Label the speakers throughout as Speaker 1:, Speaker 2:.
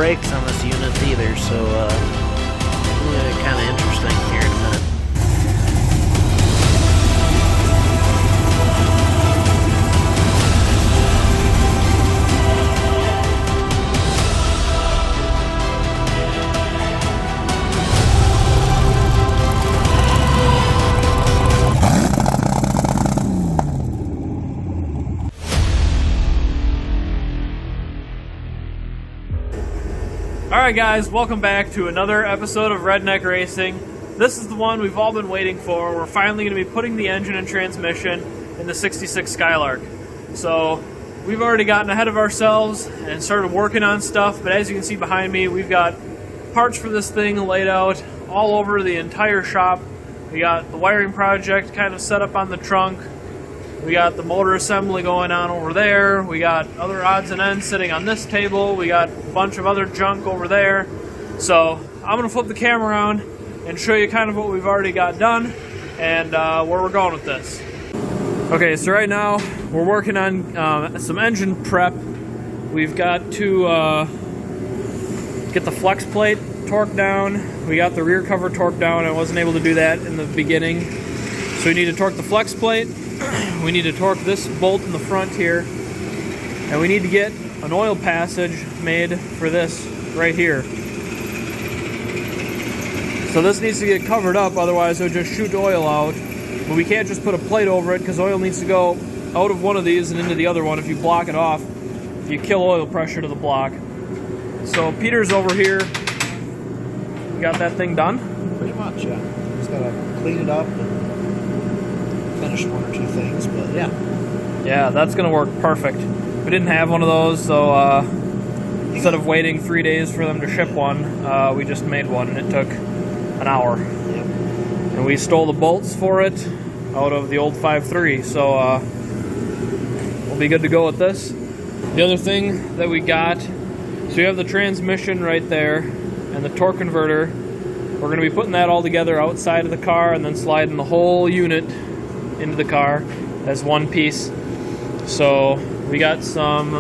Speaker 1: brakes on this unit either, so kind of interesting here in a minute.
Speaker 2: Alright guys, welcome back to another episode of Redneck Racing. This is the one we've all been waiting for. We're finally going to be putting the engine and transmission in the 66 Skylark. So, we've already gotten ahead of ourselves and started working on stuff, but as you can see behind me, we've got parts for this thing laid out all over the entire shop. We got the wiring project kind of set up on the trunk. We got the motor assembly going on over there. We got other odds and ends sitting on this table. We got a bunch of other junk over there. So I'm going to flip the camera around and show you kind of what we've already got done and where we're going with this. Okay, so right now we're working on some engine prep. We've got to get the flex plate torqued down. We got the rear cover torqued down. I wasn't able to do that in the beginning. So we need to torque the flex plate. We need to torque this bolt in the front here, and we need to get an oil passage made for this right here. So this needs to get covered up, otherwise it'll just shoot oil out. But we can't just put a plate over it because oil needs to go out of one of these and into the other one. If you block it off, you kill oil pressure to the block. So Peter's over here. You got that thing done?
Speaker 3: Pretty much, yeah. Just gotta clean it up and finish one or two things, but yeah.
Speaker 2: Yeah, that's gonna work perfect. We didn't have one of those, so instead of waiting 3 days for them to ship one, we just made one, and it took an hour.
Speaker 3: Yep.
Speaker 2: And we stole the bolts for it out of the old 5.3, so we'll be good to go with this. The other thing that we got, so you have the transmission right there, and the torque converter. We're gonna be putting that all together outside of the car, and then sliding the whole unit into the car as one piece. So we got some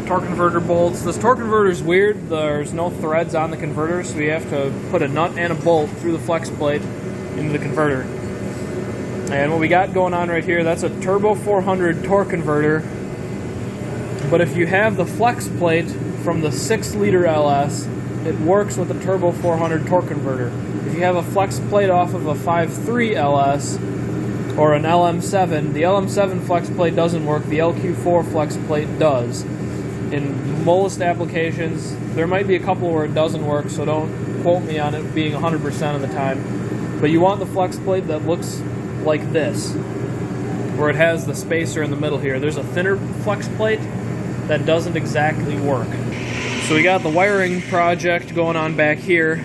Speaker 2: torque converter bolts. This torque converter is weird. There's no threads on the converter, so we have to put a nut and a bolt through the flex plate into the converter. And what we got going on right here, that's a Turbo 400 torque converter. But if you have the flex plate from the 6-liter LS, it works with the Turbo 400 torque converter. If you have a flex plate off of a 5.3 LS, or an LM7, the LM7 flex plate doesn't work, the LQ4 flex plate does. In most applications, there might be a couple where it doesn't work, so don't quote me on it being 100% of the time. But you want the flex plate that looks like this, where it has the spacer in the middle here. There's a thinner flex plate that doesn't exactly work. So we got the wiring project going on back here.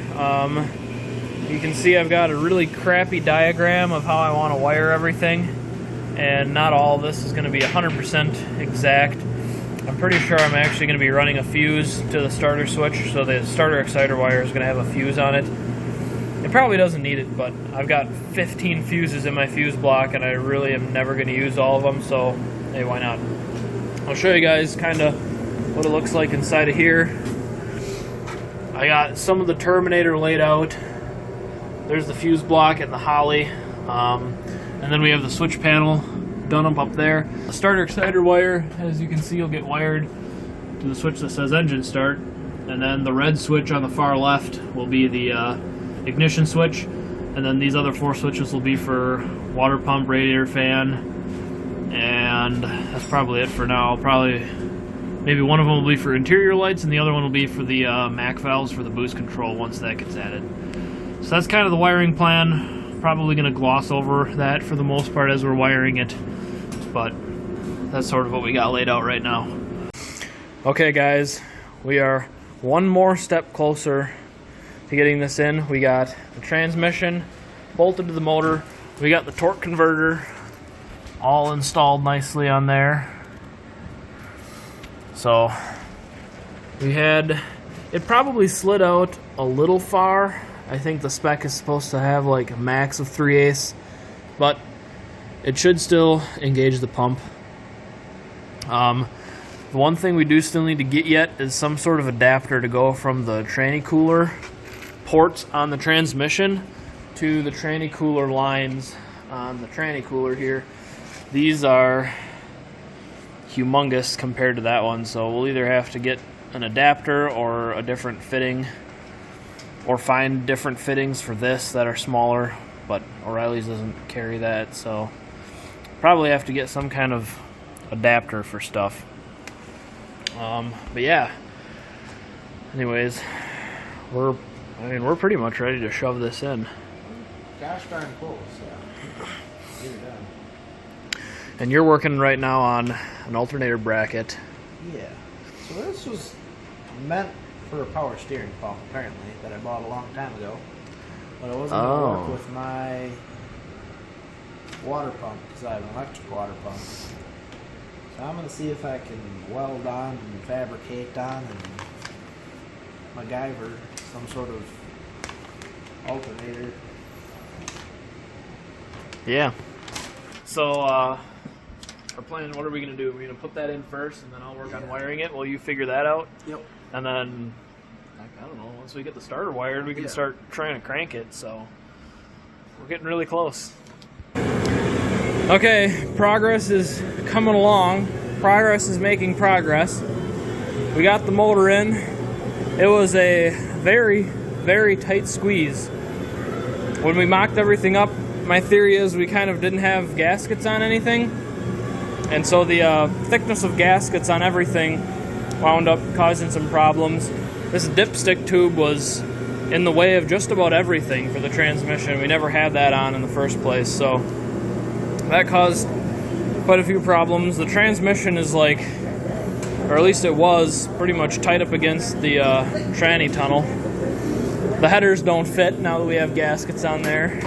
Speaker 2: You can see I've got a really crappy diagram of how I want to wire everything, and not all of this is going to be 100% exact. I'm pretty sure I'm actually going to be running a fuse to the starter switch, so the starter exciter wire is going to have a fuse on it. It probably doesn't need it, but I've got 15 fuses in my fuse block, and I really am never going to use all of them, so hey, why not? I'll show you guys kind of what it looks like inside of here. I got some of the terminator laid out. There's the fuse block and the holly, and then we have the switch panel done up there. The starter exciter wire, as you can see, will get wired to the switch that says engine start, and then the red switch on the far left will be the ignition switch, and then these other 4 switches will be for water pump, radiator fan, and that's probably it for now. Maybe one of them will be for interior lights, and the other one will be for the MAC valves for the boost control once that gets added. So that's kind of the wiring plan. Probably going to gloss over that for the most part as we're wiring it, but that's sort of what we got laid out right now. Okay guys, we are one more step closer to getting this in. We got the transmission bolted to the motor. We got the torque converter all installed nicely on there. So we had, it probably slid out a little far. I think the spec is supposed to have like a max of 3/8, but it should still engage the pump. The one thing we do still need to get yet is some sort of adapter to go from the tranny cooler ports on the transmission to the tranny cooler lines on the tranny cooler here. These are humongous compared to that one, so we'll either have to get an adapter or a different fitting, or find different fittings for this that are smaller, but O'Reilly's doesn't carry that, so probably have to get some kind of adapter for stuff. But yeah, anyways, we're pretty much ready to shove this in.
Speaker 3: Gosh darn close, yeah. Get it done.
Speaker 2: And you're working right now on an alternator bracket.
Speaker 3: Yeah. So this was meant for a power steering pump, apparently, that I bought a long time ago. But it wasn't going to work with my water pump, because I have an electric water pump. So I'm going to see if I can weld on and fabricate on and MacGyver some sort of alternator.
Speaker 2: Yeah. So, our plan, what are we going to do? We're going to put that in first, and then I'll work on wiring it while you figure that out.
Speaker 3: Yep.
Speaker 2: And then, I don't know, once we get the starter wired, we can start trying to crank it, so we're getting really close. Okay, progress is coming along. Progress is making progress. We got the motor in. It was a very, very tight squeeze. When we mocked everything up, my theory is we kind of didn't have gaskets on anything. And so the thickness of gaskets on everything wound up causing some problems. This dipstick tube was in the way of just about everything for the transmission. We never had that on in the first place, so that caused quite a few problems. The transmission is like, or at least it was, pretty much tight up against the tranny tunnel. The headers don't fit now that we have gaskets on there.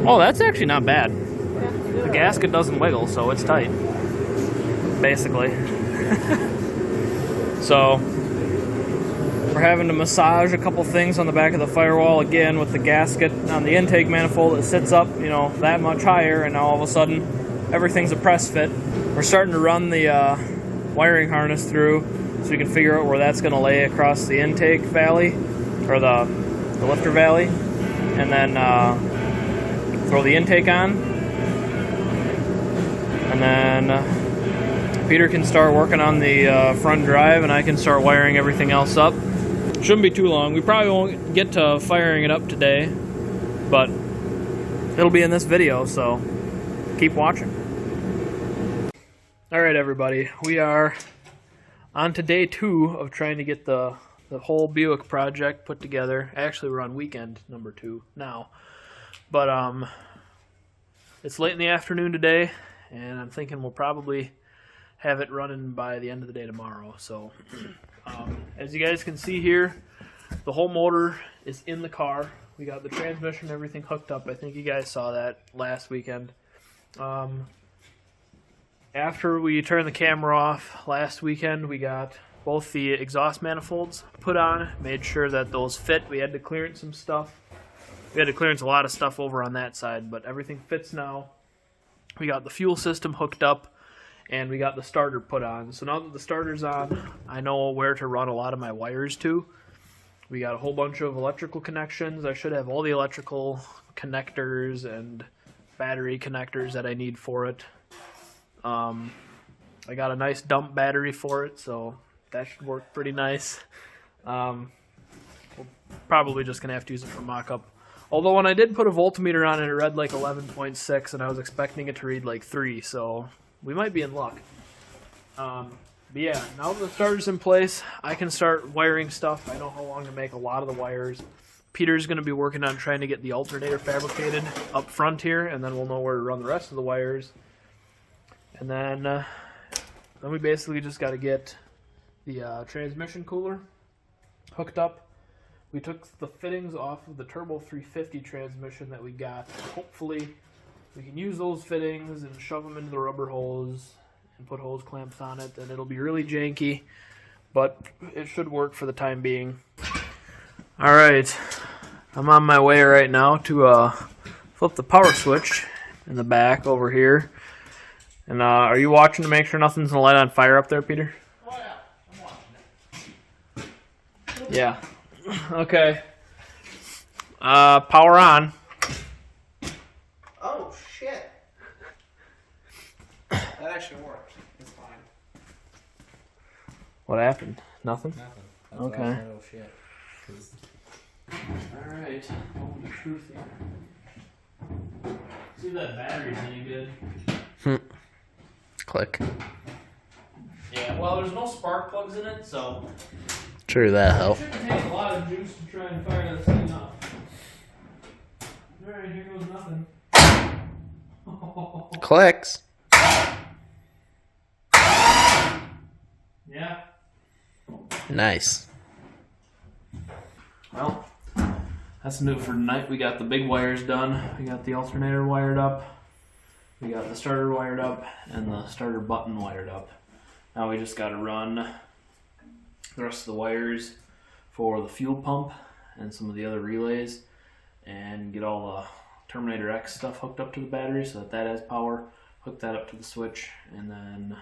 Speaker 2: Oh, that's actually not bad. The gasket doesn't wiggle, so it's tight, basically. So we're having to massage a couple things on the back of the firewall again with the gasket on the intake manifold. It sits up, you know, that much higher, and now all of a sudden everything's a press fit. We're starting to run the wiring harness through so we can figure out where that's going to lay across the intake valley, or the lifter valley, and then throw the intake on, and then Peter can start working on the front drive, and I can start wiring everything else up. Shouldn't be too long. We probably won't get to firing it up today, but it'll be in this video, so keep watching. Alright everybody, we are on to day 2 of trying to get the whole Buick project put together. Actually, we're on weekend number 2 now. But it's late in the afternoon today, and I'm thinking we'll probably have it running by the end of the day tomorrow. So as you guys can see here, the whole motor is in the car. We got the transmission and everything hooked up. I think you guys saw that last weekend. After we turned the camera off last weekend, we got both the exhaust manifolds put on, made sure that those fit. We had to clearance some stuff. We had to clearance a lot of stuff over on that side, but everything fits now. We got the fuel system hooked up, and we got the starter put on. So now that the starter's on, I know where to run a lot of my wires to. We got a whole bunch of electrical connections. I should have all the electrical connectors and battery connectors that I need for it. I got a nice dump battery for it, so that should work pretty nice. We're probably just going to have to use it for mock-up. Although when I did put a voltmeter on it, it read like 11.6, and I was expecting it to read like 3, so we might be in luck. But yeah, now that the starter's in place, I can start wiring stuff. I know how long to make a lot of the wires. Peter's going to be working on trying to get the alternator fabricated up front here, and then we'll know where to run the rest of the wires. And then we basically just got to get the transmission cooler hooked up. We took the fittings off of the Turbo 350 transmission that we got. Hopefully we can use those fittings and shove them into the rubber hose and put hose clamps on it, and it'll be really janky, but it should work for the time being. Alright, I'm on my way right now to flip the power switch in the back over here. And are you watching to make sure nothing's gonna light on fire up there, Peter?
Speaker 3: Oh yeah, I'm watching it.
Speaker 2: Yeah. Okay. Power on.
Speaker 3: Oh shit. That actually worked. It's fine.
Speaker 2: What happened? Nothing?
Speaker 3: Nothing. That's
Speaker 2: Okay.
Speaker 3: why I said, oh shit.
Speaker 2: Alright. Oh, the truth here. See if that battery's any good.
Speaker 1: Click.
Speaker 2: Yeah, well, there's no spark plugs in it, so
Speaker 1: True that
Speaker 2: it
Speaker 1: help.
Speaker 2: shouldn't take a lot of juice to try and fire this thing up. Alright, here goes nothing.
Speaker 1: Clicks.
Speaker 2: Yeah.
Speaker 1: Nice.
Speaker 2: Well, that's new for tonight. We got the big wires done. We got the alternator wired up. We got the starter wired up and the starter button wired up. Now we just got to run the rest of the wires for the fuel pump and some of the other relays and get all the Terminator X stuff hooked up to the battery so that that has power. Hook that up to the switch and then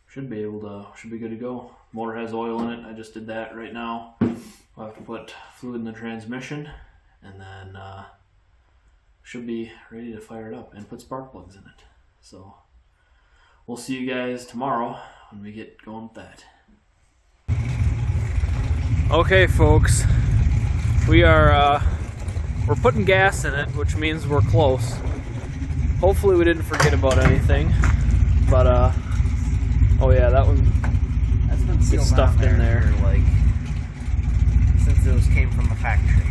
Speaker 2: should be good to go. Motor has oil in it. I just did that right now. We'll have to put fluid in the transmission and then should be ready to fire it up and put spark plugs in it. So we'll see you guys tomorrow when we get going with that. Okay, folks, we're putting gas in it, which means we're close. Hopefully we didn't forget about anything, but oh yeah, that one
Speaker 3: That's been sealed
Speaker 2: gets stuffed
Speaker 3: down
Speaker 2: in there.
Speaker 3: for, like, since those came from the factory.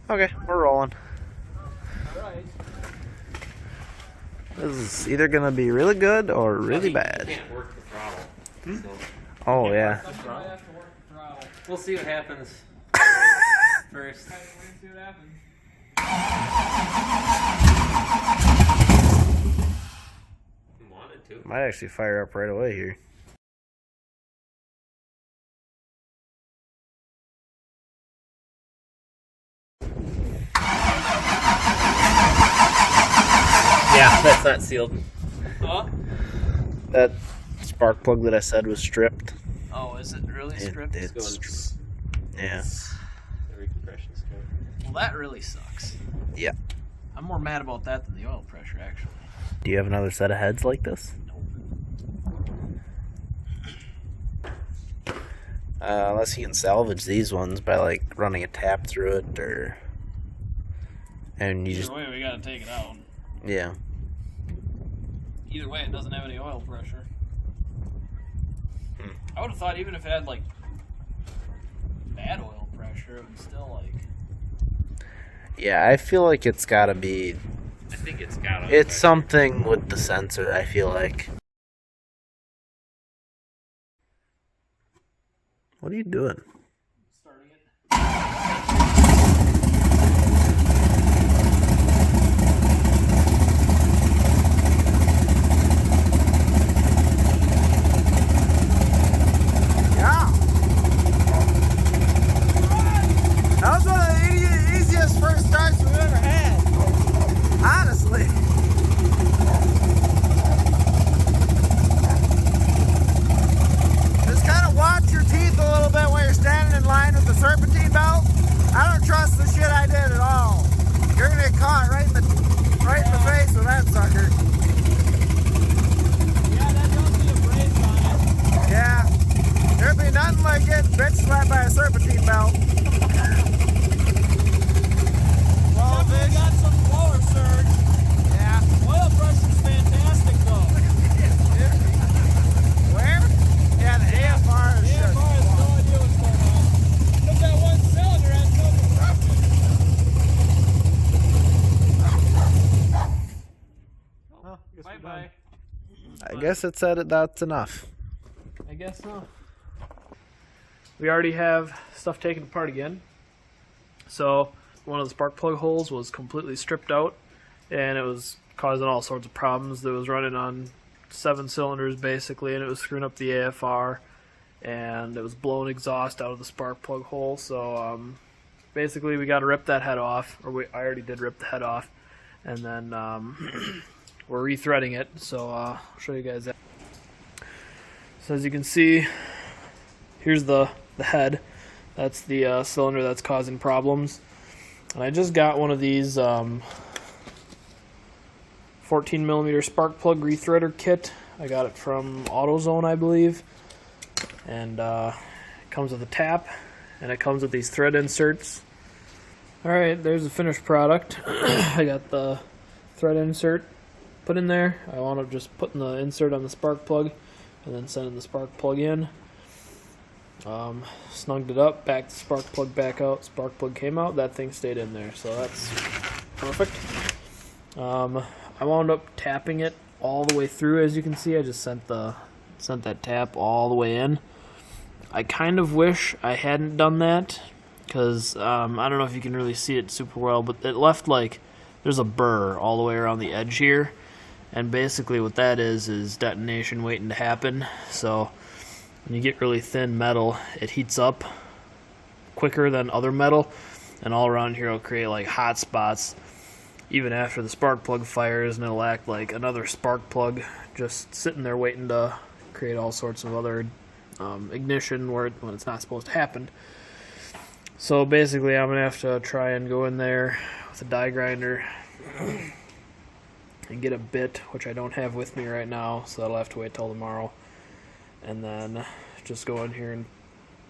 Speaker 1: Okay, we're rolling.
Speaker 2: Alright.
Speaker 1: This is either gonna be really good or really bad.
Speaker 4: You can't work the throttle. So
Speaker 1: Oh yeah.
Speaker 4: we'll see what happens first. Wanted to.
Speaker 1: Might actually fire up right away here.
Speaker 4: Yeah, that's not sealed.
Speaker 2: Huh?
Speaker 1: That spark plug that I said was stripped.
Speaker 2: Oh, is it really stripped?
Speaker 1: It's yeah.
Speaker 4: The recompression score.
Speaker 2: Well, that really sucks.
Speaker 1: Yeah.
Speaker 2: I'm more mad about that than the oil pressure, actually.
Speaker 1: Do you have another set of heads like this? Unless you can salvage these ones by like running a tap through it, or and you just
Speaker 2: Either way, we gotta take it out.
Speaker 1: yeah.
Speaker 2: Either way, it doesn't have any oil pressure. I would have thought even if it had like bad oil pressure, it would still like.
Speaker 1: Yeah, I feel like it's gotta be.
Speaker 4: I think it's got it.
Speaker 1: It's something with the sensor. I feel like. What are you doing?
Speaker 2: Starting it.
Speaker 3: Yeah. That was one of the easiest first starts we've ever had. Honestly. Just kind of watch your teeth a little bit while you're standing in line with the serpentine belt. I don't trust the shit I did at all. You're gonna get caught right in the face with that sucker.
Speaker 2: Yeah, that does be a brace on it.
Speaker 3: Yeah. There'd be nothing like getting bitch slapped by a serpentine belt. Well,
Speaker 2: Definitely got some floor surge.
Speaker 3: yeah.
Speaker 2: Oil pressure's fantastic though.
Speaker 3: Where? Yeah, the AFR is
Speaker 2: Yeah,
Speaker 3: just.
Speaker 2: Bar has no idea what's going on. Look, that one cylinder has no compression. Bye bye.
Speaker 1: I guess it said that's enough.
Speaker 2: I guess so. We already have stuff taken apart again. So one of the spark plug holes was completely stripped out, and it was causing all sorts of problems. It was running on 7 cylinders basically, and it was screwing up the AFR, and it was blowing exhaust out of the spark plug hole. So basically we got to rip that head off, or I already did rip the head off, and then we're rethreading it. So I'll show you guys that. So as you can see, here's the head. That's the cylinder that's causing problems. And I just got one of these 14mm spark plug rethreader kit. I got it from AutoZone, I believe. And it comes with a tap, and it comes with these thread inserts. Alright, there's the finished product. I got the thread insert put in there. I wound up just putting the insert on the spark plug and then sending the spark plug in. Snugged it up, backed the spark plug back out, spark plug came out, that thing stayed in there, so that's perfect. I wound up tapping it all the way through. As you can see, I just sent that tap all the way in. I kind of wish I hadn't done that, because I don't know if you can really see it super well, but it left like there's a burr all the way around the edge here, and basically what that is detonation waiting to happen. So when you get really thin metal, it heats up quicker than other metal, and all around here it'll create like hot spots even after the spark plug fires, and it'll act like another spark plug just sitting there waiting to create all sorts of other ignition when it's not supposed to happen. So basically I'm gonna have to try and go in there with a die grinder and get a bit, which I don't have with me right now, so that'll have to wait till tomorrow, and then just go in here and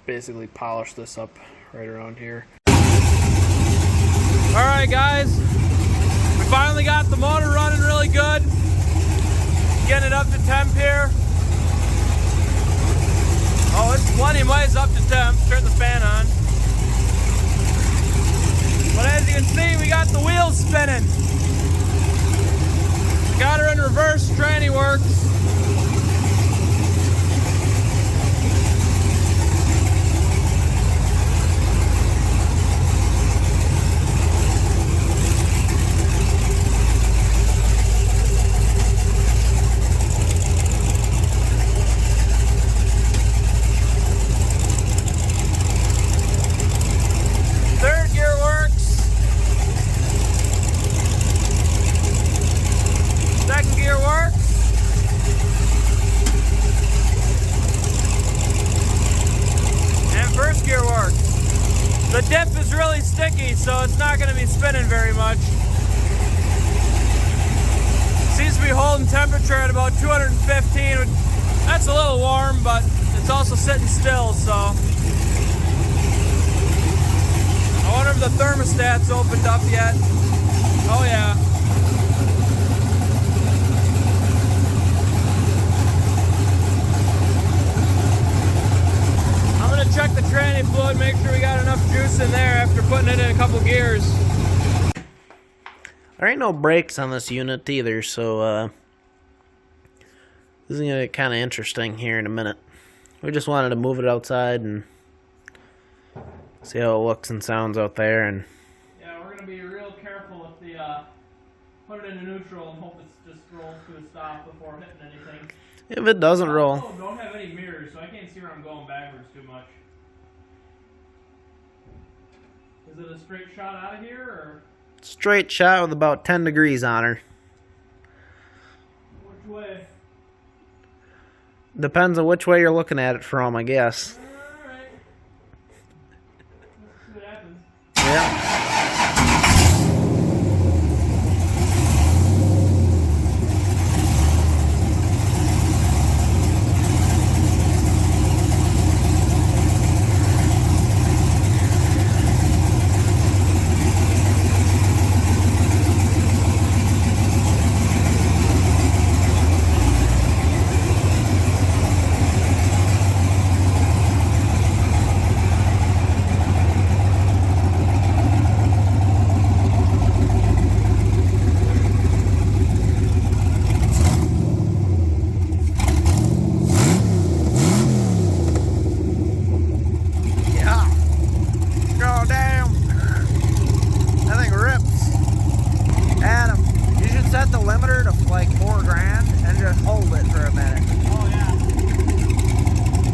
Speaker 2: basically polish this up right around here. Alright guys, we finally got the motor running really good. Getting it up to temp here. Oh, it's plenty of ways up to temp. Turn the fan on. But as you can see, we got the wheels spinning. Got her in reverse, tranny works. The dip is really sticky, so it's not going to be spinning very much. Seems to be holding temperature at about 215, which, that's a little warm, but it's also sitting still, so. I wonder if the thermostat's opened up yet. Oh yeah. Check the tranny fluid, make sure we got enough juice in there after putting it in a couple gears.
Speaker 1: There ain't no brakes on this unit either, so this is gonna get kind of interesting here in a minute. We just wanted to move it outside and see how it looks and sounds out there. And
Speaker 2: yeah, we're gonna be real careful with the put it into neutral and hope it just rolls to a stop before hitting anything.
Speaker 1: If it doesn't roll,
Speaker 2: I don't have any mirrors, so I can't see where I'm going backwards too much. Is it a straight shot out of here, or?
Speaker 1: Straight shot with about 10 degrees on her.
Speaker 2: Which way?
Speaker 1: Depends on which way you're looking at it from, I guess.
Speaker 2: Alright. Let's see what happens.
Speaker 1: Yeah.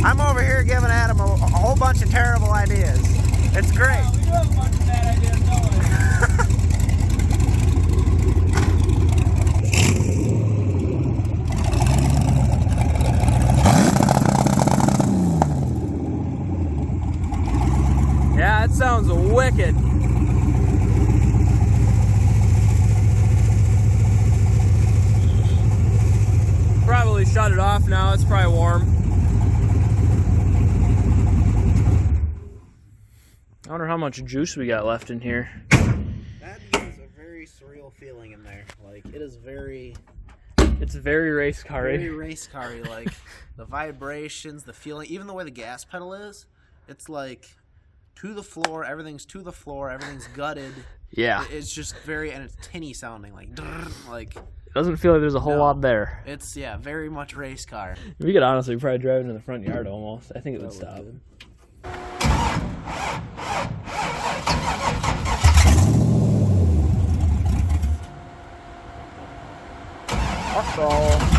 Speaker 1: I'm over here giving Adam a whole bunch of terrible ideas. It's great.
Speaker 2: Yeah, we do have a bunch of bad ideas, don't we? that sounds wicked. Probably shut it off now, it's probably warm. I wonder how much juice we got left in here.
Speaker 3: That gives a very surreal feeling in there. Like, it is very...
Speaker 2: It's very race car-y.
Speaker 3: Very race car-y. Like, the vibrations, the feeling, even the way the gas pedal is, it's like to the floor, everything's to the floor, everything's gutted.
Speaker 2: Yeah.
Speaker 3: It's just very, and it's tinny sounding, like, like...
Speaker 2: It doesn't feel like there's a whole lot there.
Speaker 3: It's, yeah, very much race car.
Speaker 2: We could honestly probably drive it in the front yard almost. I think it would stop. That's all.